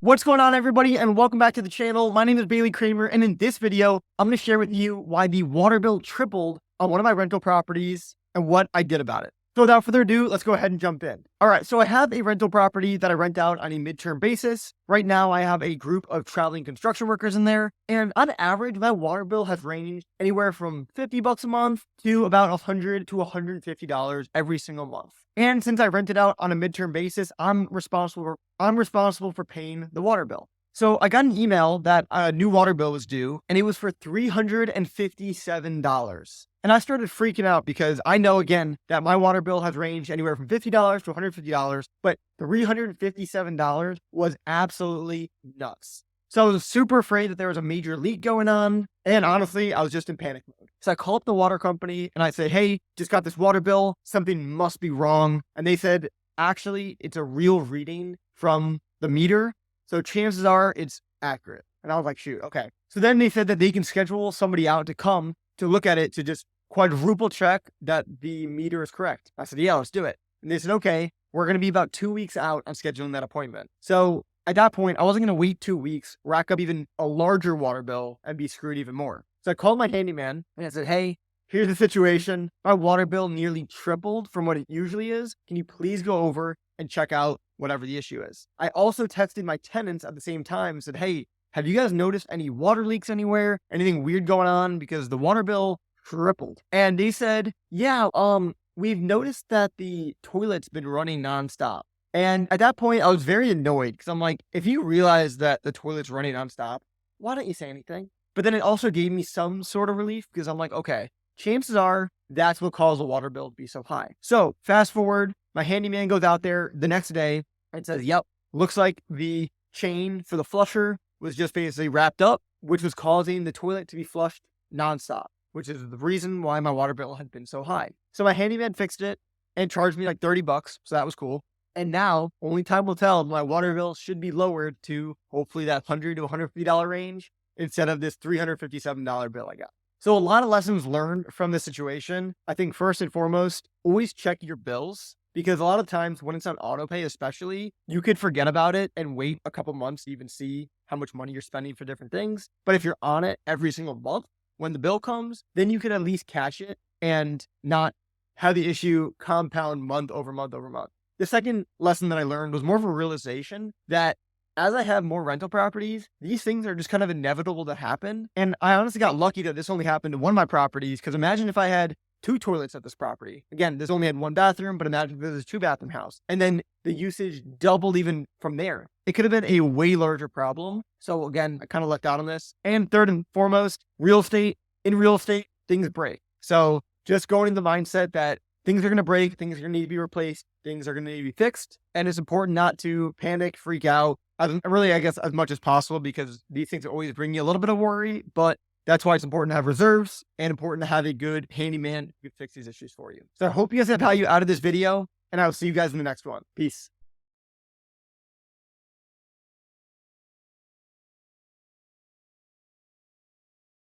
What's going on, everybody, and welcome back to the channel. My name is Kramer, and in this video, I'm going to share with you why the water bill tripled on one of my rental properties and what I did about it. So without further ado, let's go ahead and jump in. All right, so I have a rental property that I rent out on a midterm basis. Right now, I have a group of traveling construction workers in there, and on average, my water bill has ranged anywhere from $50 a month to about $100 to $150 every single month. And since I rent it out on a midterm basis, I'm responsible for paying the water bill. So I got an email that a new water bill was due, and it was for $357. And I started freaking out because I know, again, that my water bill has ranged anywhere from $50 to $150, but $357 was absolutely nuts. So I was super afraid that there was a major leak going on. And honestly, I was just in panic mode. So I called up the water company and I said, hey, just got this water bill. Something must be wrong. And they said, actually, it's a real reading from the meter. So chances are it's accurate. And I was like, shoot, okay. So then they said that they can schedule somebody out to come to look at it to just quadruple check that the meter is correct. I said, yeah, let's do it. And they said, okay, we're going to be about 2 weeks out on scheduling that appointment. So at that point, I wasn't going to wait 2 weeks, rack up even a larger water bill, and be screwed even more. So I called my handyman and I said, hey, here's the situation. My water bill nearly tripled from what it usually is. Can you please go over and check out whatever the issue is? I also texted my tenants at the same time and said, hey, have you guys noticed any water leaks anywhere? Anything weird going on? Because the water bill tripled. And they said, yeah, we've noticed that the toilet's been running nonstop. And at that point, I was very annoyed because I'm like, if you realize that the toilet's running nonstop, why don't you say anything? But then it also gave me some sort of relief because I'm like, okay, chances are that's what caused the water bill to be so high. So fast forward, my handyman goes out there the next day and says, yep, looks like the chain for the flusher was just basically wrapped up, which was causing the toilet to be flushed nonstop, which is the reason why my water bill had been so high. So my handyman fixed it and charged me like $30. So that was cool. And now, only time will tell, my water bill should be lowered to hopefully that $100 to $150 range instead of this $357 bill I got. So a lot of lessons learned from this situation. I think first and foremost, always check your bills, because a lot of times when it's on auto pay, especially, you could forget about it and wait a couple months to even see how much money you're spending for different things. But if you're on it every single month, when the bill comes, then you can at least catch it and not have the issue compound month over month over month. The second lesson that I learned was more of a realization that as I have more rental properties, these things are just kind of inevitable to happen. And I honestly got lucky that this only happened to one of my properties, because imagine if I had 2 toilets at this property. Again, this only had 1 bathroom, but imagine if this is a 2-bathroom house. And then the usage doubled even from there. It could have been a way larger problem. So again, I kind of lucked out on this. And third and foremost, in real estate, things break. So just going into the mindset that things are going to break, things are going to need to be replaced, things are going to need to be fixed. And it's important not to panic, freak out, really, I guess, as much as possible, because these things always bring you a little bit of worry. But that's why it's important to have reserves and important to have a good handyman who can fix these issues for you. So I hope you guys have value out of this video, and I will see you guys in the next one. Peace.